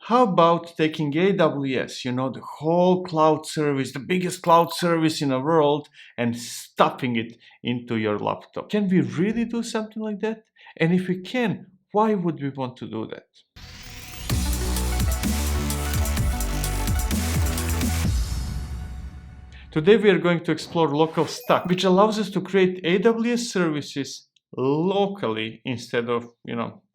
How about taking AWS, the whole cloud service, the biggest cloud service in the world, and stuffing it into your laptop? Can we really do something like that? And if we can, why would we want to do that? Today we are going to explore LocalStack, which allows us to create AWS services locally instead of,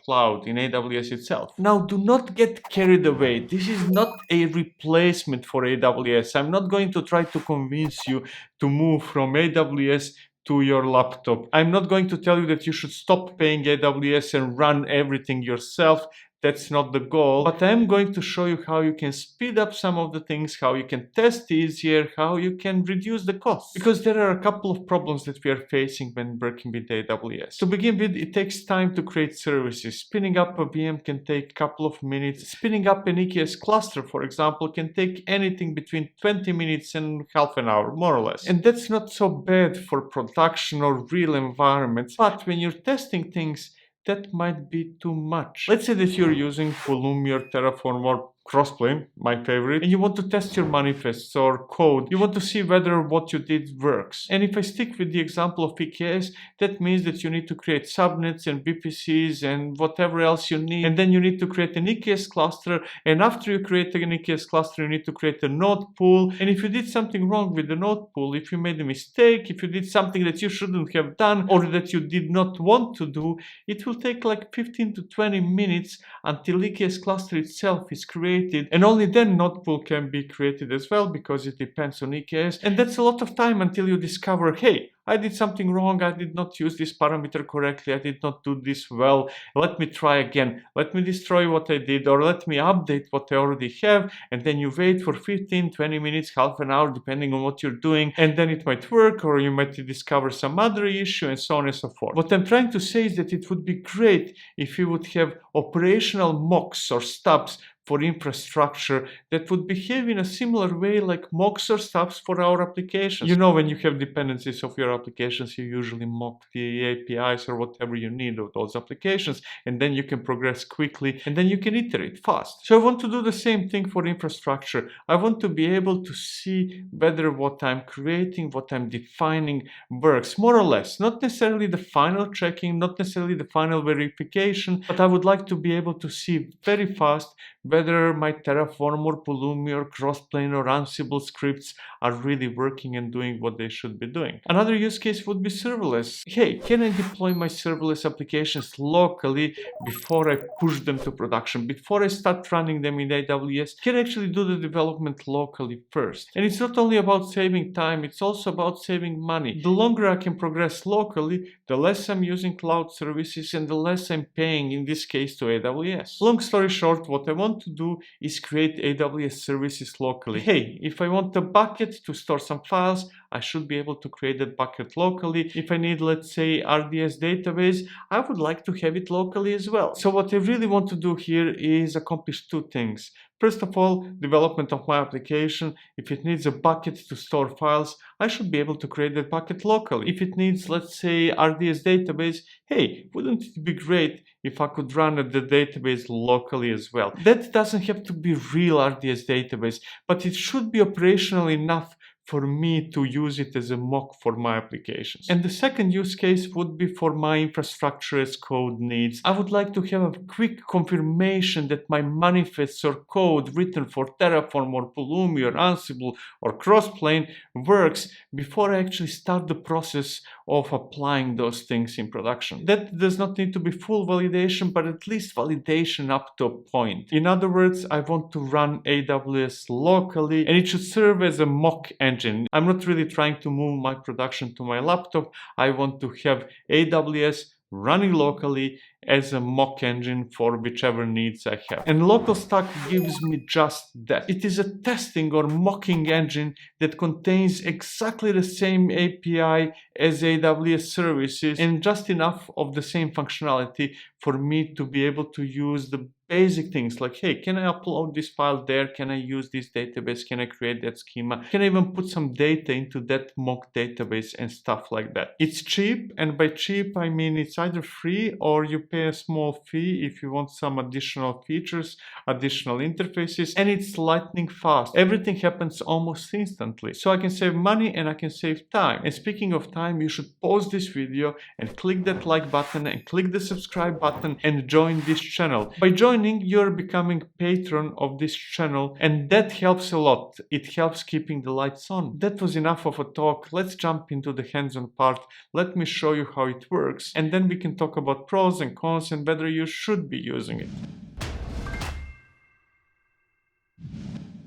cloud in AWS itself. Now, do not get carried away. This is not a replacement for AWS. I'm not going to try to convince you to move from AWS to your laptop. I'm not going to tell you that you should stop paying AWS and run everything yourself. That's not the goal, but I'm going to show you how you can speed up some of the things, how you can test easier, how you can reduce the cost. Because there are a couple of problems that we are facing when working with AWS. To begin with, it takes time to create services. Spinning up a VM can take a couple of minutes. Spinning up an EKS cluster, for example, can take anything between 20 minutes and half an hour, more or less. And that's not so bad for production or real environments, but when you're testing things, that might be too much. Let's say that you're using Pulumi or Terraform or Crossplane, my favorite, and you want to test your manifests or code. You want to see whether what you did works. And if I stick with the example of EKS, that means that you need to create subnets and VPCs and whatever else you need. And then you need to create an EKS cluster. And after you create an EKS cluster, you need to create a node pool. And if you did something wrong with the node pool, if you made a mistake, if you did something that you shouldn't have done or that you did not want to do, it will take like 15 to 20 minutes until EKS cluster itself is created. And only then node pool can be created as well, because it depends on EKS. And that's a lot of time until you discover, hey, I did something wrong, I did not use this parameter correctly, I did not do this well, let me try again, let me destroy what I did, or let me update what I already have, and then you wait for 15, 20 minutes, half an hour, depending on what you're doing, and then it might work, or you might discover some other issue, and so on and so forth. What I'm trying to say is that it would be great if you would have operational mocks or stubs for infrastructure that would behave in a similar way like mocks or stubs for our applications. When you have dependencies of your applications, you usually mock the APIs or whatever you need of those applications, and then you can progress quickly, and then you can iterate fast. So I want to do the same thing for infrastructure. I want to be able to see whether what I'm creating, what I'm defining works, more or less. Not necessarily the final checking, not necessarily the final verification, but I would like to be able to see very fast whether my Terraform or Pulumi or Crossplane or Ansible scripts are really working and doing what they should be doing. Another use case would be serverless. Hey, can I deploy my serverless applications locally before I push them to production? Before I start running them in AWS, can I actually do the development locally first? And it's not only about saving time, it's also about saving money. The longer I can progress locally, the less I'm using cloud services and the less I'm paying, in this case, to AWS. Long story short, what I want to do is create AWS services locally. Hey, if I want a bucket to store some files, I should be able to create that bucket locally. If I need, let's say, RDS database, I would like to have it locally as well. So what I really want to do here is accomplish two things. First of all, development of my application. If it needs a bucket to store files, I should be able to create that bucket locally. If it needs, let's say, RDS database, hey, wouldn't it be great if I could run the database locally as well? That doesn't have to be real RDS database, but it should be operational enough for me to use it as a mock for my applications. And the second use case would be for my infrastructure as code needs. I would like to have a quick confirmation that my manifests or code written for Terraform or Pulumi or Ansible or Crossplane works before I actually start the process of applying those things in production. That does not need to be full validation, but at least validation up to a point. In other words, I want to run AWS locally, and it should serve as a mock engine. I'm not really trying to move my production to my laptop. I want to have AWS running locally as a mock engine for whichever needs I have. And LocalStack gives me just that. It is a testing or mocking engine that contains exactly the same API as AWS services and just enough of the same functionality for me to be able to use the basic things like, hey, can I upload this file there? Can I use this database? Can I create that schema? Can I even put some data into that mock database and stuff like that? It's cheap, and by cheap I mean it's either free or you pay a small fee if you want some additional features, additional interfaces, and it's lightning fast. Everything happens almost instantly. So I can save money and I can save time. And speaking of time, you should pause this video and click that like button and click the subscribe button and join this channel. By joining, you're becoming patron of this channel, and that helps a lot. It helps keeping the lights on. That was enough of a talk. Let's jump into the hands-on part. Let me show you how it works, and then we can talk about pros and cons and whether you should be using it.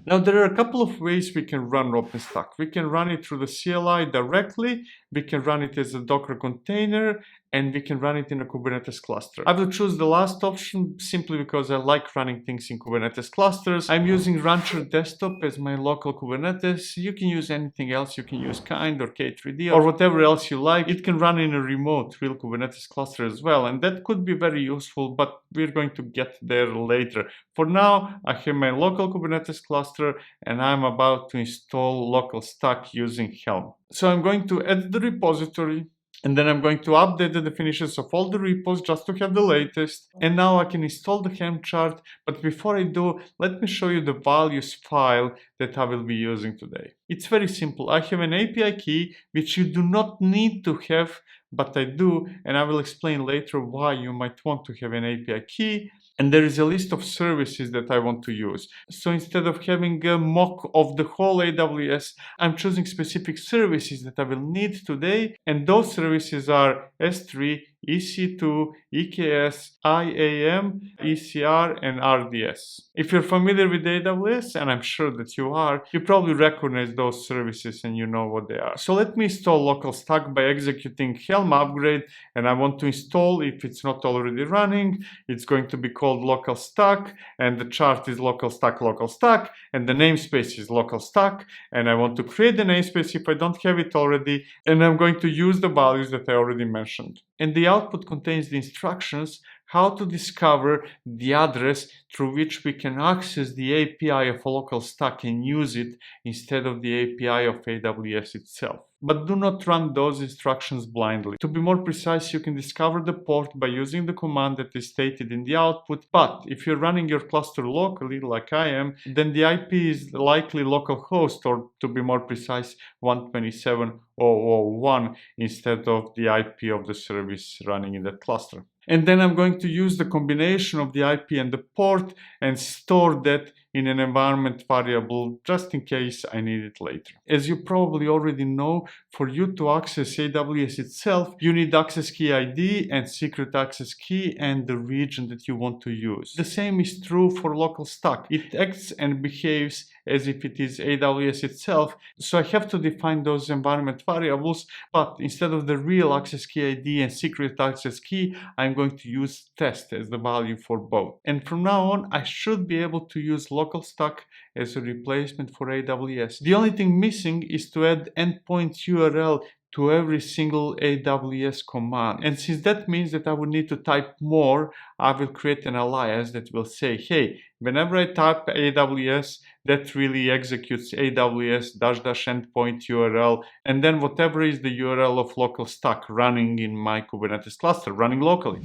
Now, there are a couple of ways we can run OpenStack. We can run it through the CLI directly, we can run it as a Docker container, and we can run it in a Kubernetes cluster. I will choose the last option simply because I like running things in Kubernetes clusters. I'm using Rancher Desktop as my local Kubernetes. You can use anything else. You can use Kind or K3D or whatever else you like. It can run in a remote real Kubernetes cluster as well, and that could be very useful, but we're going to get there later. For now, I have my local Kubernetes cluster and I'm about to install LocalStack using Helm. So I'm going to add the repository, and then I'm going to update the definitions of all the repos just to have the latest. And now I can install the Helm chart. But before I do, let me show you the values file that I will be using today. It's very simple. I have an API key, which you do not need to have, but I do. And I will explain later why you might want to have an API key. And there is a list of services that I want to use. So instead of having a mock of the whole AWS, I'm choosing specific services that I will need today. And those services are S3, EC2, EKS, IAM, ECR, and RDS. If you're familiar with AWS, and I'm sure that you are, you probably recognize those services and you know what they are. So let me install LocalStack by executing Helm upgrade, and I want to install, if it's not already running, it's going to be called LocalStack, and the chart is LocalStack, and the namespace is LocalStack, and I want to create the namespace if I don't have it already, and I'm going to use the values that I already mentioned. And the output contains the instructions how to discover the address through which we can access the API of LocalStack and use it instead of the API of AWS itself. But do not run those instructions blindly. To be more precise, you can discover the port by using the command that is stated in the output. But if you're running your cluster locally, like I am, then the IP is likely localhost, or to be more precise, 127.0.0.1 instead of the IP of the service running in that cluster. And then I'm going to use the combination of the IP and the port and store that in an environment variable just in case I need it later. As you probably already know, for you to access AWS itself, you need access key ID and secret access key and the region that you want to use. The same is true for LocalStack. It acts and behaves as if it is AWS itself, so I have to define those environment variables, but instead of the real access key ID and secret access key, I'm going to use test as the value for both. And from now on, I should be able to use LocalStack as a replacement for AWS. The only thing missing is to add endpoint URL to every single AWS command. And since that means that I would need to type more, I will create an alias that will say, hey, whenever I type AWS, that really executes AWS --endpoint URL, and then whatever is the URL of LocalStack running in my Kubernetes cluster, running locally.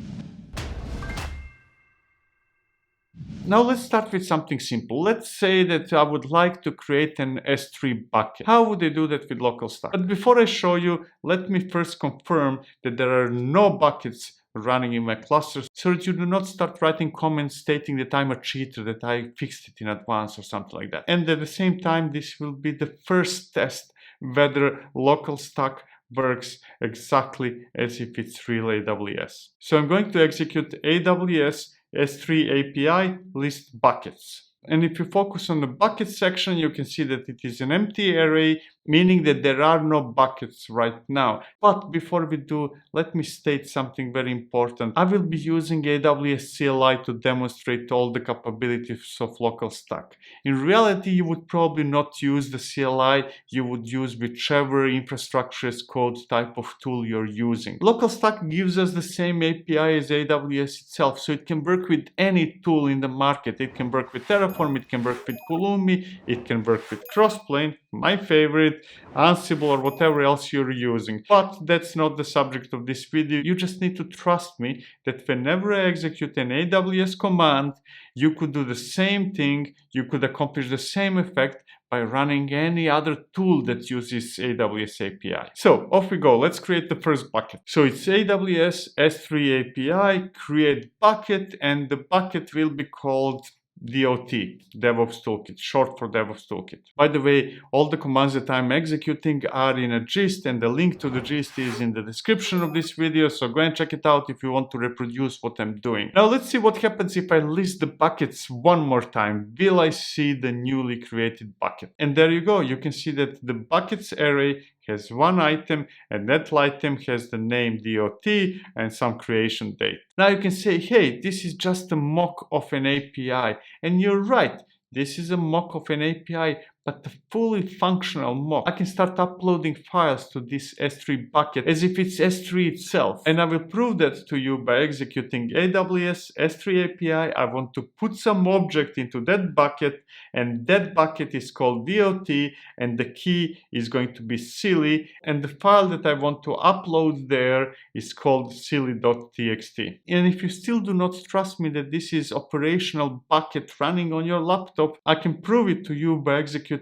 Now let's start with something simple. Let's say that I would like to create an S3 bucket. How would I do that with LocalStack? But before I show you, let me first confirm that there are no buckets running in my cluster, so that you do not start writing comments stating that I'm a cheater, that I fixed it in advance or something like that. And at the same time, this will be the first test whether LocalStack works exactly as if it's real AWS. So I'm going to execute AWS S3 API list buckets. And if you focus on the bucket section, you can see that it is an empty array meaning that there are no buckets right now. But before we do, let me state something very important. I will be using AWS CLI to demonstrate all the capabilities of LocalStack. In reality, you would probably not use the CLI, you would use whichever infrastructure as code type of tool you're using. LocalStack gives us the same API as AWS itself, so it can work with any tool in the market. It can work with Terraform, it can work with Pulumi, it can work with Crossplane, my favorite, Ansible, or whatever else you're using. But that's not the subject of this video. You just need to trust me that whenever I execute an AWS command, you could do the same thing, you could accomplish the same effect by running any other tool that uses AWS API. So off we go. Let's create the first bucket. So it's AWS S3 API, create bucket, and the bucket will be called DOT, DevOps Toolkit, short for DevOps Toolkit. By the way, all the commands that I'm executing are in a gist, and the link to the gist is in the description of this video, so go and check it out if you want to reproduce what I'm doing. Now let's see what happens if I list the buckets one more time. Will I see the newly created bucket? And there you go, you can see that the buckets array has one item, and that item has the name DOT and some creation date. Now you can say, hey, this is just a mock of an API. And you're right, this is a mock of an API, but a fully functional mock. I can start uploading files to this S3 bucket as if it's S3 itself. And I will prove that to you by executing AWS S3 API. I want to put some object into that bucket, and that bucket is called DOT, and the key is going to be silly, and the file that I want to upload there is called silly.txt. And if you still do not trust me that this is operational bucket running on your laptop, I can prove it to you by executing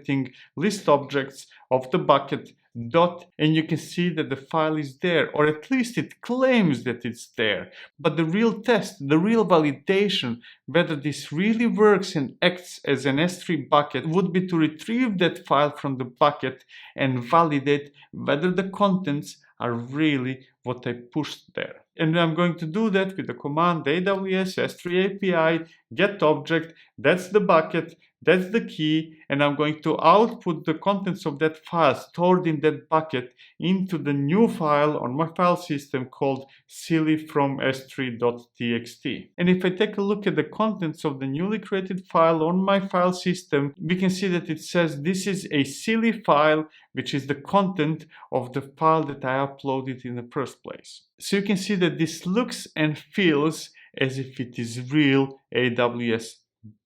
list objects of the bucket dot, and you can see that the file is there, or at least it claims that it's there. But the real test, the real validation whether this really works and acts as an S3 bucket would be to retrieve that file from the bucket and validate whether the contents are really what I pushed there. And I'm going to do that with the command AWS S3 API get object, that's the bucket, that's the key, and I'm going to output the contents of that file stored in that bucket into the new file on my file system called silly from s3.txt. And if I take a look at the contents of the newly created file on my file system, we can see that it says this is a silly file, which is the content of the file that I uploaded in the first place. So you can see that this looks and feels as if it is real AWS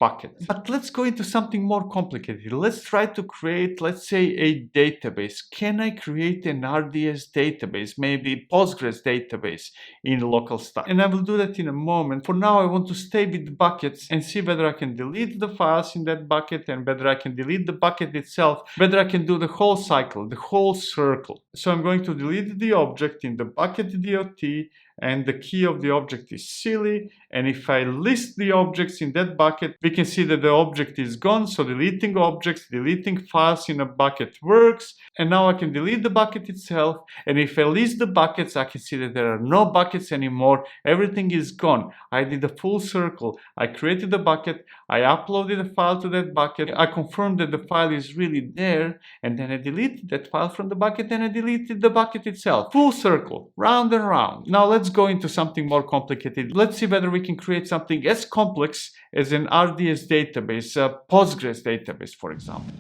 bucket. But let's go into something more complicated. Let's try to create, let's say, a database. Can I create an RDS database, maybe Postgres database in LocalStack? And I will do that in a moment. For now, I want to stay with buckets and see whether I can delete the files in that bucket and whether I can delete the bucket itself, whether I can do the whole cycle, the whole circle. So I'm going to delete the object in the bucket DOT, and the key of the object is silly. And if I list the objects in that bucket, we can see that the object is gone. So deleting objects, deleting files in a bucket works. And now I can delete the bucket itself. And if I list the buckets, I can see that there are no buckets anymore. Everything is gone. I did a full circle. I created a bucket. I uploaded a file to that bucket. I confirmed that the file is really there. And then I deleted that file from the bucket and I deleted the bucket itself. Full circle, round and round. Now let's go into something more complicated. Let's see whether we can create something as complex as an RDS database, a Postgres database, for example.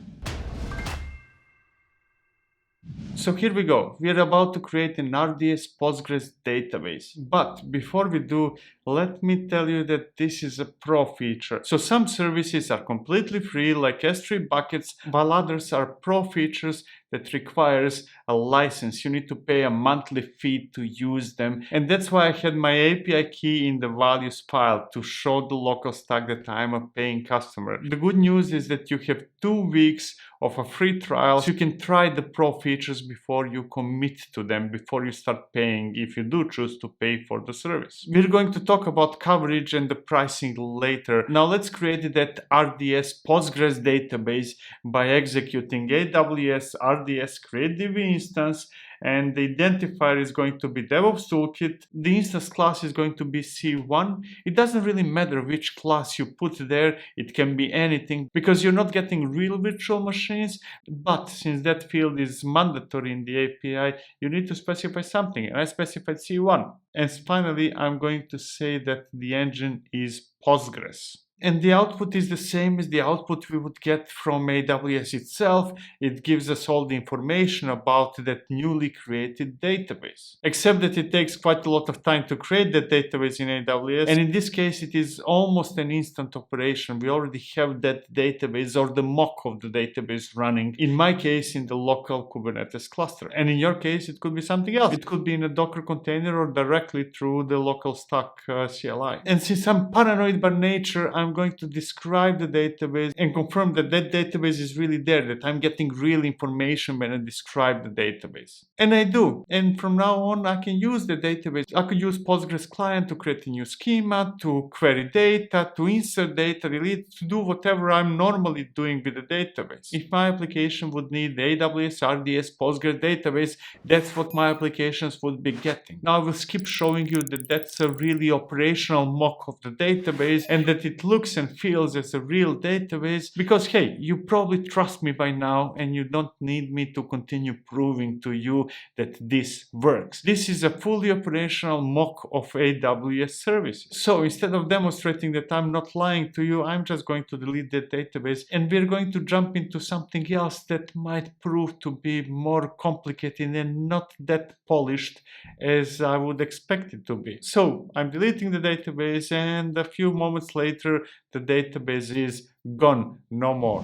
So here we go. We are about to create an RDS Postgres database. But before we do, let me tell you that this is a pro feature. So some services are completely free, like S3 buckets, while others are pro features that requires a license. You need to pay a monthly fee to use them. And that's why I had my API key in the values file to show the LocalStack that I'm a paying customer. The good news is that you have 2 weeks of a free trial, so you can try the pro features before you commit to them, before you start paying, if you do choose to pay for the service. We're going to talk about coverage and the pricing later. Now let's create that RDS Postgres database by executing AWS RDS create DB instance and the identifier is going to be DevOps Toolkit. The instance class is going to be C1. It doesn't really matter which class you put there. It can be anything because you're not getting real virtual machines. But since that field is mandatory in the API, you need to specify something. And I specified C1. And finally, I'm going to say that the engine is Postgres. And the output is the same as the output we would get from AWS itself. It gives us all the information about that newly created database. Except that it takes quite a lot of time to create that database in AWS. And in this case, it is almost an instant operation. We already have that database or the mock of the database running. In my case, in the local Kubernetes cluster. And in your case, it could be something else. It could be in a Docker container or directly through the LocalStack CLI. And since I'm paranoid by nature, I'm going to describe the database and confirm that that database is really there, that I'm getting real information when I describe the database. And I do. And from now on, I can use the database. I could use Postgres client to create a new schema, to query data, to insert data, delete, to do whatever I'm normally doing with the database. If my application would need the AWS RDS Postgres database, that's what my applications would be getting. Now I will skip showing you that that's a really operational mock of the database and that it looks and feels as a real database because, hey, you probably trust me by now and you don't need me to continue proving to you that this works. This is a fully operational mock of AWS services. So instead of demonstrating that I'm not lying to you, I'm just going to delete that database and we're going to jump into something else that might prove to be more complicated and not that polished as I would expect it to be. So I'm deleting the database and a few moments later the database is gone, no more.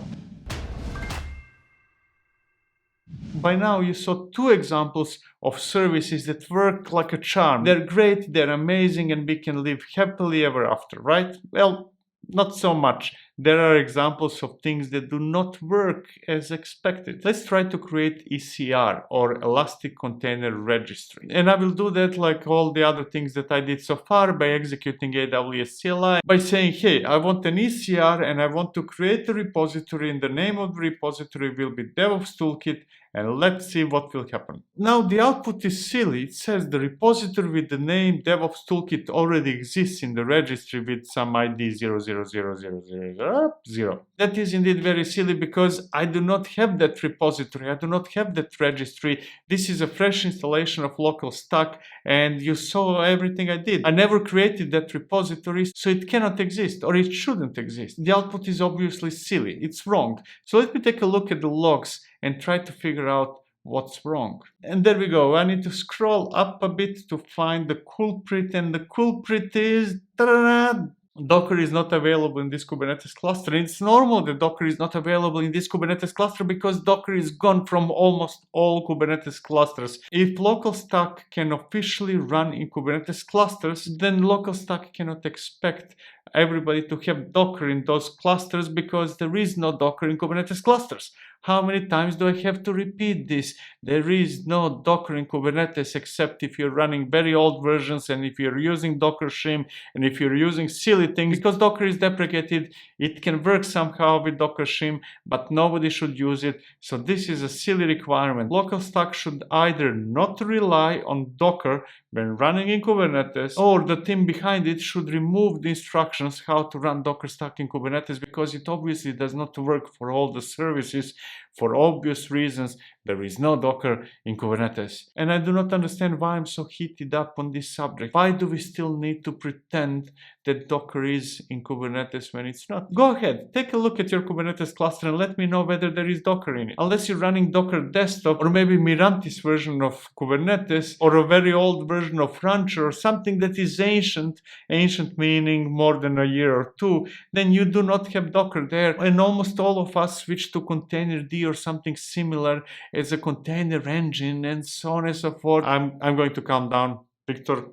By now you saw two examples of services that work like a charm. They're great, they're amazing, and we can live happily ever after, right? Well, not so much. There are examples of things that do not work as expected. Let's try to create ECR or Elastic Container Registry. And I will do that like all the other things that I did so far by executing AWS CLI, by saying, hey, I want an ECR and I want to create a repository and the name of the repository will be DevOps Toolkit and let's see what will happen. Now the output is silly. It says the repository with the name DevOps Toolkit already exists in the registry with some ID 0000000. That is indeed very silly because I do not have that repository. I do not have that registry. This is a fresh installation of LocalStack and you saw everything I did. I never created that repository, so it cannot exist or it shouldn't exist. The output is obviously silly. It's wrong. So let me take a look at the logs and try to figure out what's wrong. And there we go. I need to scroll up a bit to find the culprit, and the culprit is Docker is not available in this Kubernetes cluster. And it's normal that Docker is not available in this Kubernetes cluster because Docker is gone from almost all Kubernetes clusters. If LocalStack can officially run in Kubernetes clusters, then LocalStack cannot expect everybody to have Docker in those clusters because there is no Docker in Kubernetes clusters. How many times do I have to repeat this? There is no Docker in Kubernetes except if you're running very old versions and if you're using Docker Shim and if you're using silly things. Because Docker is deprecated, it can work somehow with Docker Shim, but nobody should use it. So this is a silly requirement. LocalStack should either not rely on Docker when running in Kubernetes, or the team behind it should remove the instructions how to run Docker Stack in Kubernetes because it obviously does not work for all the services. For obvious reasons, there is no Docker in Kubernetes. And I do not understand why I'm so heated up on this subject. Why do we still need to pretend that Docker is in Kubernetes when it's not? Go ahead, take a look at your Kubernetes cluster and let me know whether there is Docker in it. Unless you're running Docker Desktop or maybe Mirantis version of Kubernetes or a very old version of Rancher or something that is ancient meaning more than a year or two, then you do not have Docker there. And almost all of us switch to Containerd or something similar as a container engine and so on and so forth. I'm going to calm down. Victor,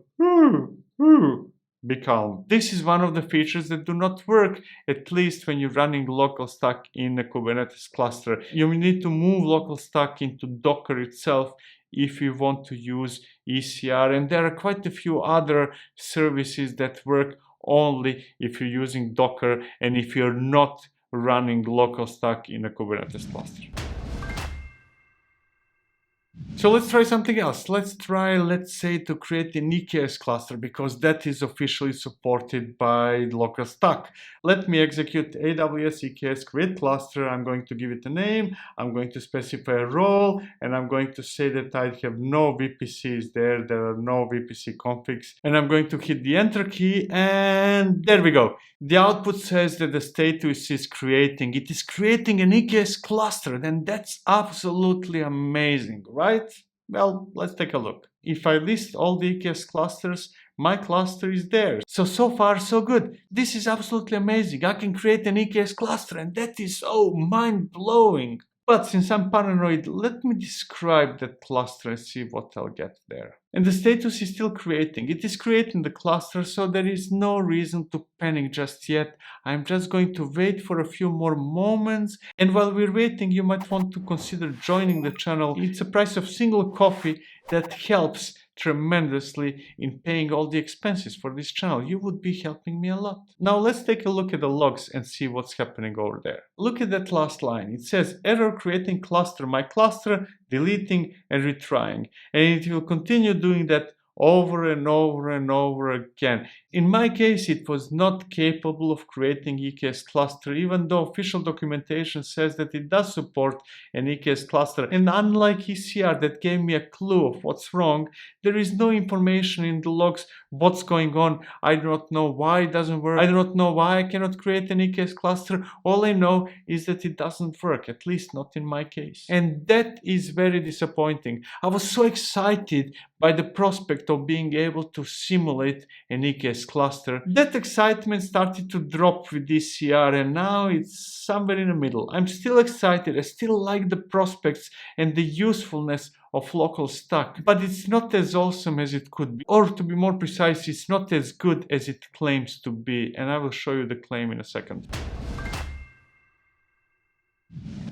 be calm. This is one of the features that do not work, at least when you're running LocalStack in a Kubernetes cluster. You need to move LocalStack into Docker itself if you want to use ECR. And there are quite a few other services that work only if you're using Docker and if you're not running LocalStack in a Kubernetes cluster. So let's try something else. Let's say, to create an EKS cluster, because that is officially supported by LocalStack. Let me execute AWS EKS create cluster. I'm going to give it a name. I'm going to specify a role, and I'm going to say that I have no VPCs there. There are no VPC configs, and I'm going to hit the enter key, and there we go. The output says that the status is creating. It is creating an EKS cluster, and that's absolutely amazing, right? Well, let's take a look. If I list all the EKS clusters, my cluster is there. So far, so good. This is absolutely amazing. I can create an EKS cluster, and that is so mind-blowing. But since I'm paranoid, let me describe that cluster and see what I'll get there. And the status is still creating. It is creating the cluster, so there is no reason to panic just yet. I'm just going to wait for a few more moments. And while we're waiting, you might want to consider joining the channel. It's a price of single coffee that helps tremendously in paying all the expenses for this channel. You would be helping me a lot. Now let's take a look at the logs and see what's happening over there. Look at that last line. It says error creating cluster, my cluster, deleting and retrying. And it will continue doing that over and over and over again. In my case, it was not capable of creating EKS cluster, even though official documentation says that it does support an EKS cluster. And unlike ECR that gave me a clue of what's wrong, there is no information in the logs what's going on. I do not know why it doesn't work. I do not know why I cannot create an EKS cluster. All I know is that it doesn't work, at least not in my case. And that is very disappointing. I was so excited by the prospect of being able to simulate an EKS cluster. That excitement started to drop with ECR, and now it's somewhere in the middle. I'm still excited. I still like the prospects and the usefulness of LocalStack, but it's not as awesome as it could be. Or to be more precise, it's not as good as it claims to be, and I will show you the claim in a second.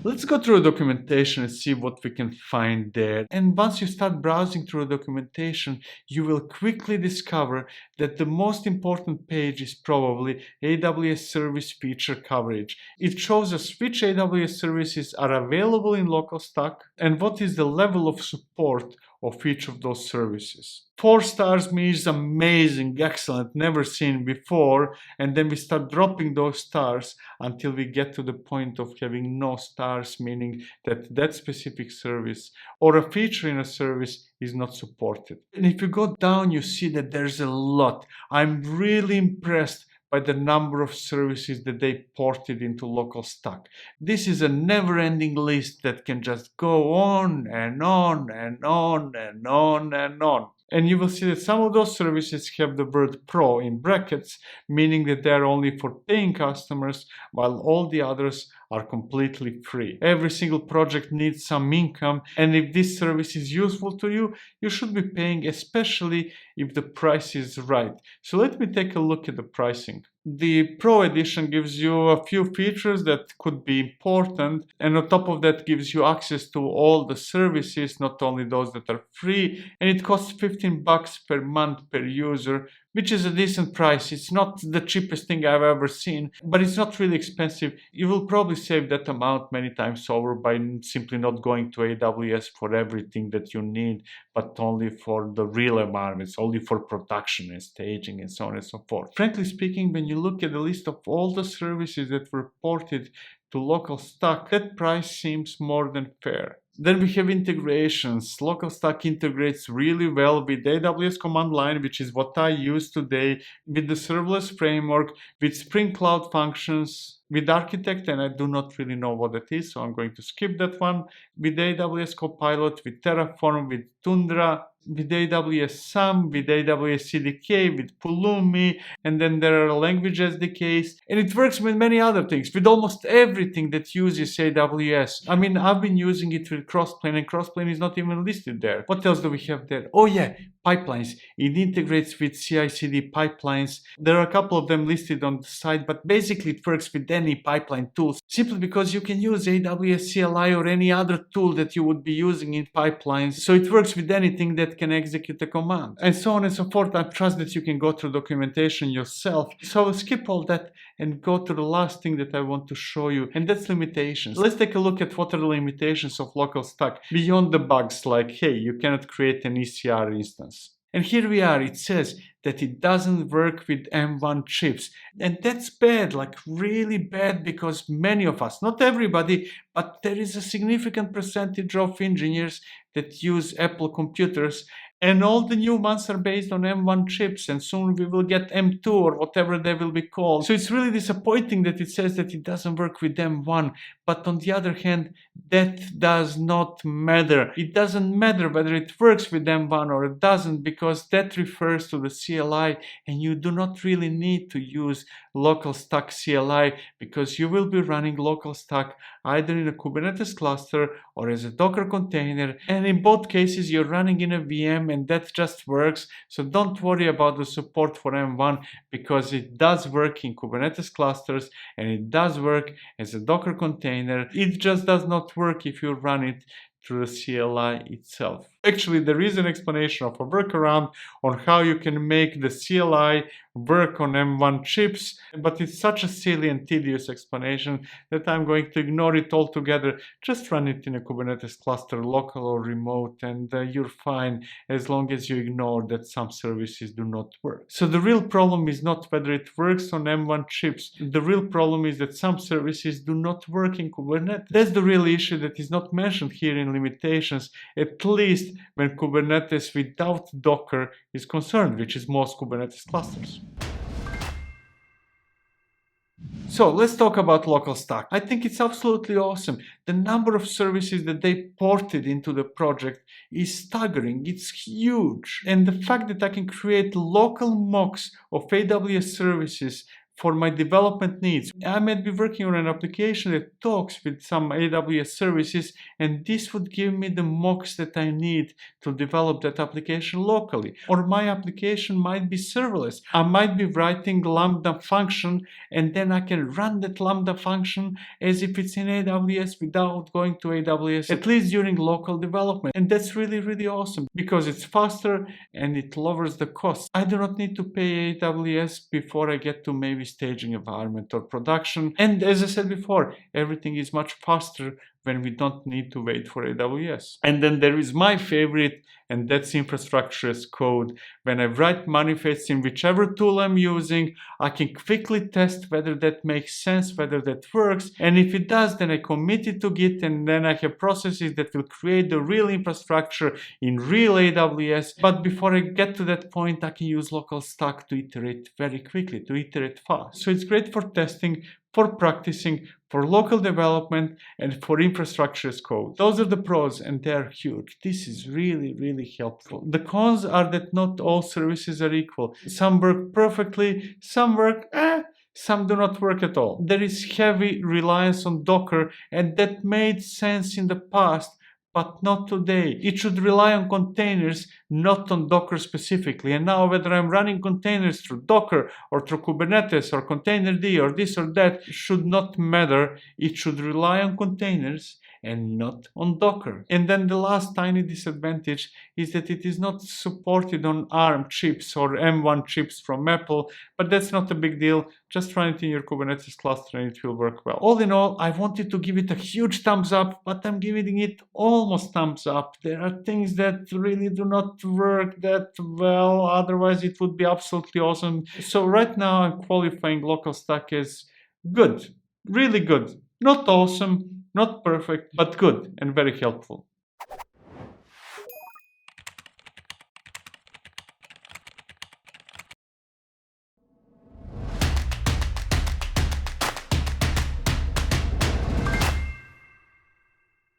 Let's go through the documentation and see what we can find there. And once you start browsing through the documentation, you will quickly discover that the most important page is probably AWS service feature coverage. It shows us which AWS services are available in LocalStack and what is the level of support of each of those services. 4 stars means amazing, excellent, never seen before, and then we start dropping those stars until we get to the point of having no stars, meaning that that specific service or a feature in a service is not supported. And if you go down, you see that there's a lot. I'm really impressed by the number of services that they ported into LocalStack. This is a never-ending list that can just go on and on and on and on and on. And you will see that some of those services have the word pro in brackets, meaning that they are only for paying customers, while all the others are completely free. Every single project needs some income, and if this service is useful to you, you should be paying, especially if the price is right. So let me take a look at the pricing. The Pro Edition gives you a few features that could be important, and on top of that gives you access to all the services, not only those that are free, and it costs $15 per month per user, which is a decent price. It's not the cheapest thing I've ever seen, but it's not really expensive. You will probably save that amount many times over by simply not going to AWS for everything that you need, but only for the real environments, only for production and staging and so on and so forth. Frankly speaking, when you look at the list of all the services that were ported to LocalStack, that price seems more than fair. Then we have integrations. LocalStack integrates really well with AWS command line, which is what I use today, with the serverless framework, with Spring Cloud Functions, with Architect, and I do not really know what that is, so I'm going to skip that one, with AWS Copilot, with Terraform, with Tundra, with AWS SAM, with AWS CDK, with Pulumi, and then there are language SDKs, and it works with many other things, with almost everything that uses AWS. I mean, I've been using it with Crossplane, and Crossplane is not even listed there. What else do we have there? Oh yeah, pipelines. It integrates with CI/CD pipelines. There are a couple of them listed on the side, but basically it works with any pipeline tools, simply because you can use AWS CLI or any other tool that you would be using in pipelines. So it works with anything that that can execute a command, and so on and so forth. I trust that you can go through documentation yourself. So I'll skip all that and go to the last thing that I want to show you, and that's limitations. Let's take a look at what are the limitations of LocalStack beyond the bugs like, hey, you cannot create an ECR instance. And here we are, it says that it doesn't work with M1 chips. And that's bad, like really bad, because many of us, not everybody, but there is a significant percentage of engineers that use Apple computers, and all the new ones are based on M1 chips, and soon we will get M2 or whatever they will be called. So it's really disappointing that it says that it doesn't work with M1, but on the other hand, that does not matter. It doesn't matter whether it works with M1 or it doesn't, because that refers to the CLI, and you do not really need to use LocalStack CLI, because you will be running LocalStack either in a Kubernetes cluster or as a Docker container, and in both cases you're running in a VM, and that just works. So don't worry about the support for M1, because it does work in Kubernetes clusters and it does work as a Docker container. It just does not work if you run it through the CLI itself. Actually, there is an explanation of a workaround on how you can make the CLI work on M1 chips, but it's such a silly and tedious explanation that I'm going to ignore it altogether. Just run it in a Kubernetes cluster, local or remote, and you're fine as long as you ignore that some services do not work. So the real problem is not whether it works on M1 chips. The real problem is that some services do not work in Kubernetes. That's the real issue that is not mentioned here in limitations, at least when Kubernetes without Docker is concerned, which is most Kubernetes clusters. So let's talk about LocalStack. I think it's absolutely awesome. The number of services that they ported into the project is staggering. It's huge. And the fact that I can create local mocks of AWS services for my development needs. I might be working on an application that talks with some AWS services, and this would give me the mocks that I need to develop that application locally. Or my application might be serverless. I might be writing Lambda function, and then I can run that Lambda function as if it's in AWS without going to AWS, at least during local development. And that's really, really awesome, because it's faster and it lowers the cost. I do not need to pay AWS before I get to maybe staging environment or production. And as I said before, everything is much faster when we don't need to wait for AWS. And then there is my favorite, and that's infrastructure as code. When I write manifests in whichever tool I'm using, I can quickly test whether that makes sense, whether that works. And if it does, then I commit it to Git, and then I have processes that will create the real infrastructure in real AWS. But before I get to that point, I can use LocalStack to iterate very quickly, to iterate fast. So it's great for testing, for practicing, for local development, and for infrastructure as code. Those are the pros, and they're huge. This is really, really helpful. The cons are that not all services are equal. Some work perfectly, some work some do not work at all. There is heavy reliance on Docker, and that made sense in the past, but not today. It should rely on containers, not on Docker specifically. And now whether I'm running containers through Docker or through Kubernetes or Containerd or this or that should not matter. It should rely on containers and not on Docker. And then the last tiny disadvantage is that it is not supported on ARM chips or M1 chips from Apple, but that's not a big deal. Just run it in your Kubernetes cluster and it will work well. All in all, I wanted to give it a huge thumbs up, but I'm giving it almost thumbs up. There are things that really do not work that well, otherwise it would be absolutely awesome. So right now I'm qualifying LocalStack as good, really good. Not awesome, not perfect, but good and very helpful.